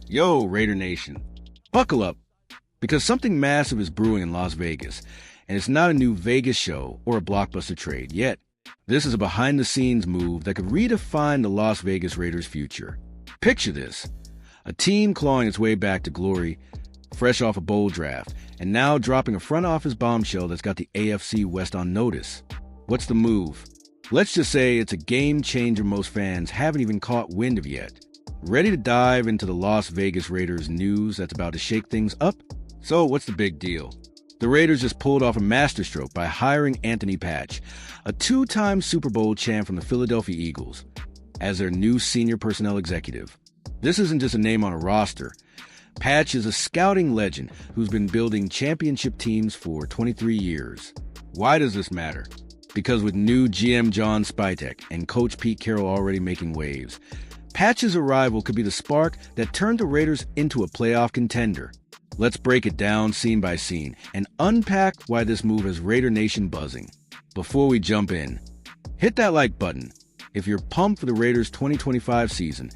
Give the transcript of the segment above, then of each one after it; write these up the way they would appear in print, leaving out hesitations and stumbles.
Yo, Raider Nation, buckle up, because something massive is brewing in Las Vegas, and it's not a new Vegas show or a blockbuster trade yet. This is a behind-the-scenes move that could redefine the Las Vegas Raiders' future. Picture this: a team clawing its way back to glory, fresh off a bowl draft, and now dropping a front office bombshell that's got the AFC West on notice. What's the move? Let's just say it's a game changer most fans haven't even caught wind of yet. Ready to dive into the Las Vegas Raiders news that's about to shake things up? So what's the big deal? The Raiders just pulled off a masterstroke by hiring Anthony Patch, a two-time Super Bowl champ from the Philadelphia Eagles, as their new senior personnel executive. This isn't just a name on a roster. Patch is a scouting legend who's been building championship teams for 23 years. Why does this matter? Because with new GM John Spytek and Coach Pete Carroll already making waves, Patch's arrival could be the spark that turned the Raiders into a playoff contender. Let's break it down scene by scene and unpack why this move has Raider Nation buzzing. Before we jump in, hit that like button if you're pumped for the Raiders' 2025 season,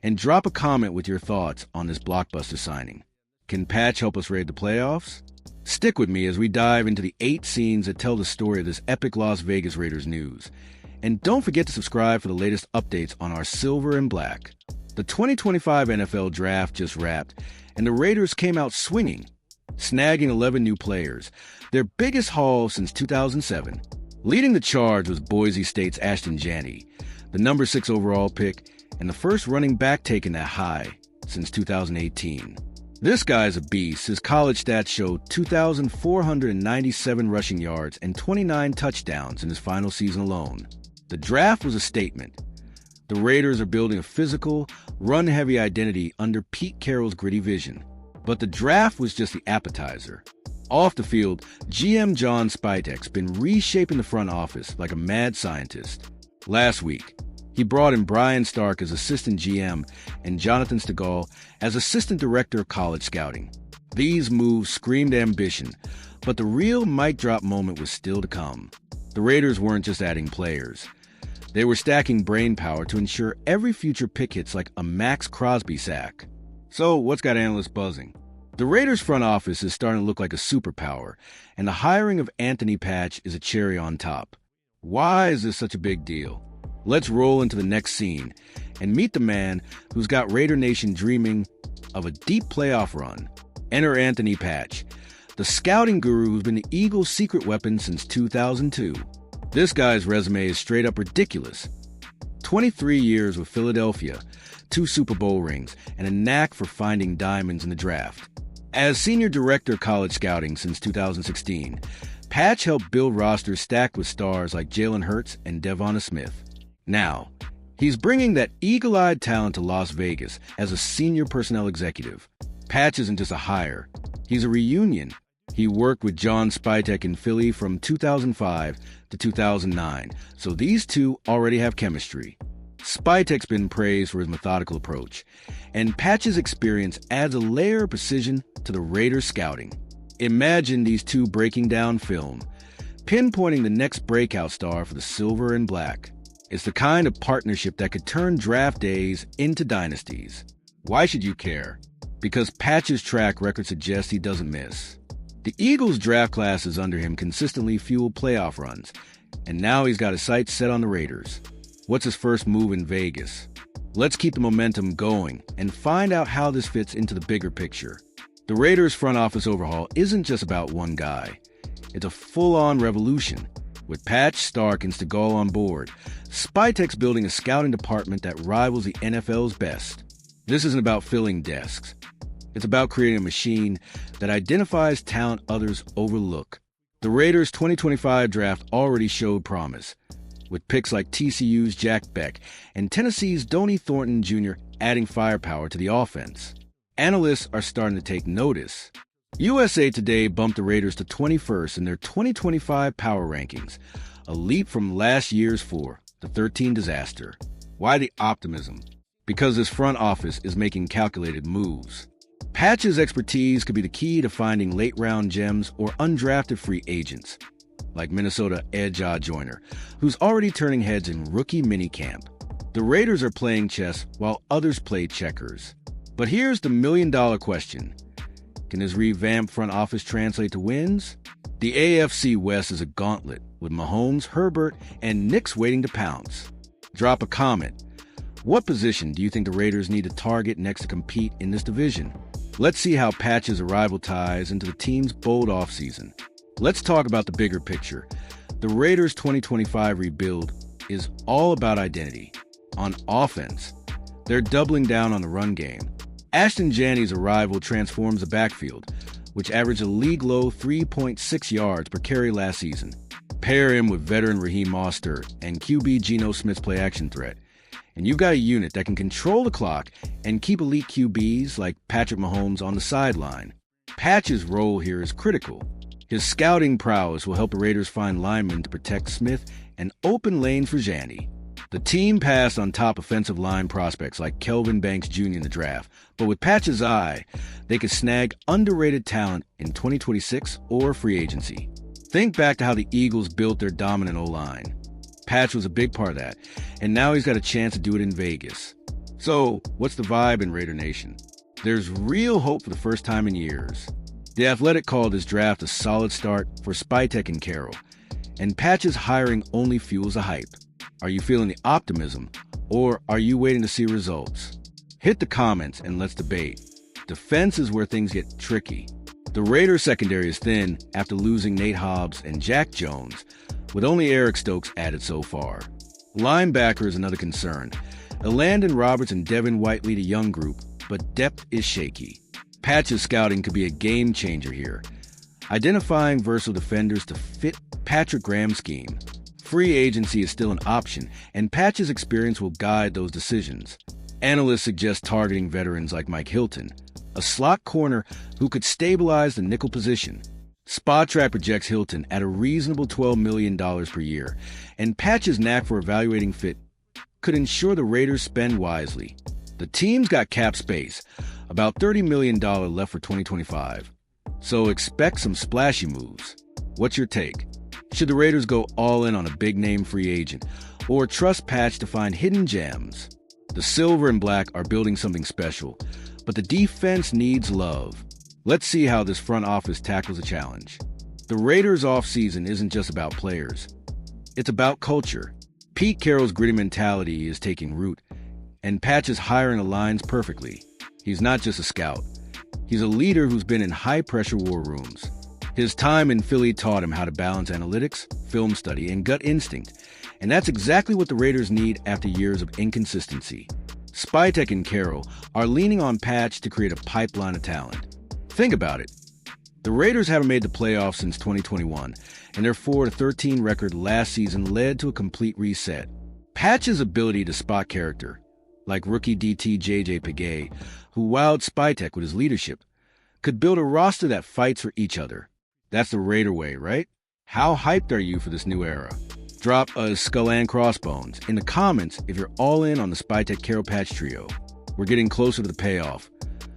and drop a comment with your thoughts on this blockbuster signing. Can Patch help us raid the playoffs? Stick with me as we dive into the 8 scenes that tell the story of this epic Las Vegas Raiders news. And don't forget to subscribe for the latest updates on our silver and black. The 2025 NFL Draft just wrapped, and the Raiders came out swinging, snagging 11 new players, their biggest haul since 2007. Leading the charge was Boise State's Ashton Janney, the number 6 overall pick, and the first running back taken that high since 2018. This guy's a beast. His college stats show 2,497 rushing yards and 29 touchdowns in his final season alone. The draft was a statement. The Raiders are building a physical, run-heavy identity under Pete Carroll's gritty vision. But the draft was just the appetizer. Off the field, GM John Spytek's been reshaping the front office like a mad scientist. Last week, he brought in Brian Stark as assistant GM and Jonathan Stegall as assistant director of college scouting. These moves screamed ambition, but the real mic drop moment was still to come. The Raiders weren't just adding players. They were stacking brainpower to ensure every future pick hits like a Max Crosby sack. So what's got analysts buzzing? The Raiders front office is starting to look like a superpower, and the hiring of Anthony Patch is a cherry on top. Why is this such a big deal? Let's roll into the next scene and meet the man who's got Raider Nation dreaming of a deep playoff run. Enter Anthony Patch, the scouting guru who's been the Eagles' secret weapon since 2002. This guy's resume is straight up ridiculous. 23 years with Philadelphia, 2 Super Bowl rings, and a knack for finding diamonds in the draft. As senior director of college scouting since 2016, Patch helped build rosters stacked with stars like Jalen Hurts and Devonta Smith. Now, he's bringing that eagle-eyed talent to Las Vegas as a senior personnel executive. Patch isn't just a hire, he's a reunion. He worked with John Spytek in Philly from 2005 to 2009, so these two already have chemistry. Spytek's been praised for his methodical approach, and Patch's experience adds a layer of precision to the Raiders scouting. Imagine these two breaking down film, pinpointing the next breakout star for the silver and black. It's the kind of partnership that could turn draft days into dynasties. Why should you care? Because Patch's track record suggests he doesn't miss. The Eagles' draft classes under him consistently fueled playoff runs, and now he's got his sights set on the Raiders. What's his first move in Vegas? Let's keep the momentum going and find out how this fits into the bigger picture. The Raiders' front office overhaul isn't just about one guy. It's a full-on revolution. With Patch, Stark, and Stegall on board, Spytek's building a scouting department that rivals the NFL's best. This isn't about filling desks. It's about creating a machine that identifies talent others overlook. The Raiders' 2025 draft already showed promise, with picks like TCU's Jack Beck and Tennessee's Donnie Thornton Jr. adding firepower to the offense. Analysts are starting to take notice. USA Today bumped the Raiders to 21st in their 2025 power rankings, a leap from last year's 4-13 disaster. Why the optimism? Because this front office is making calculated moves. Patch's expertise could be the key to finding late-round gems or undrafted free agents, like Minnesota edge Joyner, who's already turning heads in rookie minicamp. The Raiders are playing chess while others play checkers. But here's the million-dollar question. Can this revamped front office translate to wins? The AFC West is a gauntlet, with Mahomes, Herbert, and Knicks waiting to pounce. Drop a comment. What position do you think the Raiders need to target next to compete in this division? Let's see how Patch's arrival ties into the team's bold offseason. Let's talk about the bigger picture. The Raiders' 2025 rebuild is all about identity. On offense, they're doubling down on the run game. Ashton Janney's arrival transforms the backfield, which averaged a league-low 3.6 yards per carry last season. Pair him with veteran Raheem Mostert and QB Geno Smith's play-action threat, and you've got a unit that can control the clock and keep elite QBs like Patrick Mahomes on the sideline. Patch's role here is critical. His scouting prowess will help the Raiders find linemen to protect Smith and open lanes for Janney. The team passed on top offensive line prospects like Kelvin Banks Jr. in the draft, but with Patch's eye, they could snag underrated talent in 2026 or free agency. Think back to how the Eagles built their dominant O-line. Patch was a big part of that, and now he's got a chance to do it in Vegas. So, what's the vibe in Raider Nation? There's real hope for the first time in years. The Athletic called this draft a solid start for Spytek and Carroll, and Patch's hiring only fuels the hype. Are you feeling the optimism, or are you waiting to see results? Hit the comments and let's debate. Defense is where things get tricky. The Raiders secondary is thin after losing Nate Hobbs and Jack Jones, with only Eric Stokes added so far. Linebacker is another concern. Elandon Roberts and Devin White lead a young group, but depth is shaky. Patch's scouting could be a game changer here, identifying versatile defenders to fit Patrick Graham's scheme. Free agency is still an option, and Patch's experience will guide those decisions. Analysts suggest targeting veterans like Mike Hilton, a slot corner who could stabilize the nickel position. SpotTrack projects Hilton at a reasonable $12 million per year, and Patch's knack for evaluating fit could ensure the Raiders spend wisely. The team's got cap space, about $30 million left for 2025, so expect some splashy moves. What's your take? Should the Raiders go all in on a big-name free agent, or trust Patch to find hidden gems? The silver and black are building something special, but the defense needs love. Let's see how this front office tackles the challenge. The Raiders' offseason isn't just about players. It's about culture. Pete Carroll's gritty mentality is taking root, and Patch is hiring aligns perfectly. He's not just a scout. He's a leader who's been in high-pressure war rooms. His time in Philly taught him how to balance analytics, film study, and gut instinct, and that's exactly what the Raiders need after years of inconsistency. Spytek and Carroll are leaning on Patch to create a pipeline of talent. Think about it. The Raiders haven't made the playoffs since 2021, and their 4-13 record last season led to a complete reset. Patch's ability to spot character, like rookie DT JJ Pagay, who wowed Spytek with his leadership, could build a roster that fights for each other. That's the Raider way, right? How hyped are you for this new era? Drop a skull and crossbones in the comments if you're all in on the Spytek Carroll Patch trio. We're getting closer to the payoff.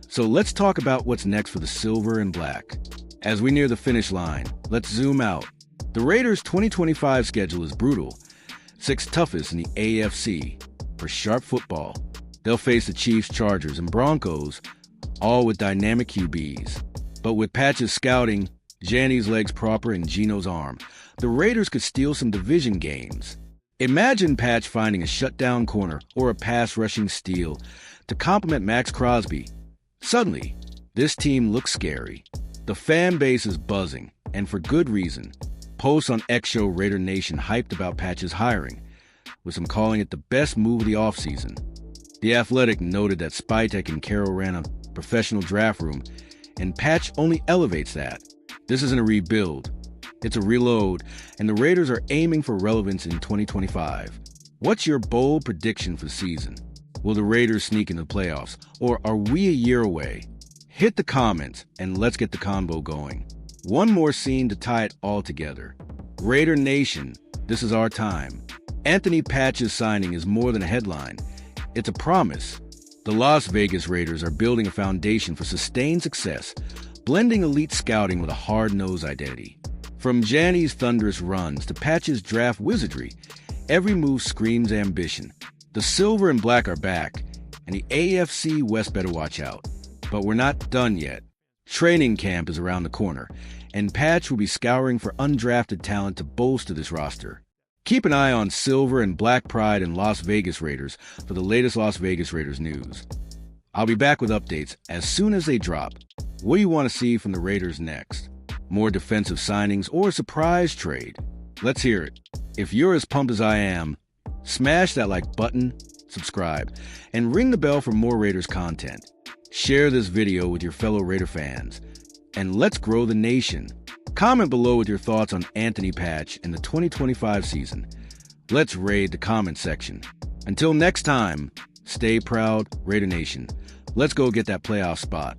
So let's talk about what's next for the silver and black. As we near the finish line, let's zoom out. The Raiders' 2025 schedule is brutal. 6th toughest in the AFC for sharp football. They'll face the Chiefs, Chargers, and Broncos, all with dynamic QBs. But with Patch's scouting, Janney's legs proper, and Geno's arm, the Raiders could steal some division games. Imagine Patch finding a shutdown corner or a pass-rushing steal to complement Max Crosby. Suddenly, this team looks scary. The fan base is buzzing, and for good reason. Posts on X show Raider Nation hyped about Patch's hiring, with some calling it the best move of the offseason. The Athletic noted that Spytek and Carroll ran a professional draft room, and Patch only elevates that. This isn't a rebuild. It's a reload, and the Raiders are aiming for relevance in 2025. What's your bold prediction for the season? Will the Raiders sneak into the playoffs, or are we a year away? Hit the comments, and let's get the convo going. One more scene to tie it all together. Raider Nation, this is our time. Anthony Patch's signing is more than a headline. It's a promise. The Las Vegas Raiders are building a foundation for sustained success, blending elite scouting with a hard-nosed identity. From Janney's thunderous runs to Patch's draft wizardry, every move screams ambition. The silver and black are back, and the AFC West better watch out. But we're not done yet. Training camp is around the corner, and Patch will be scouring for undrafted talent to bolster this roster. Keep an eye on Silver and Black Pride and Las Vegas Raiders for the latest Las Vegas Raiders news. I'll be back with updates as soon as they drop. What do you want to see from the Raiders next? More defensive signings or a surprise trade? Let's hear it. If you're as pumped as I am, smash that like button, subscribe, and ring the bell for more Raiders content. Share this video with your fellow Raider fans, and let's grow the nation. Comment below with your thoughts on Anthony Patch in the 2025 season. Let's raid the comment section. Until next time, stay proud, Raider Nation. Let's go get that playoff spot.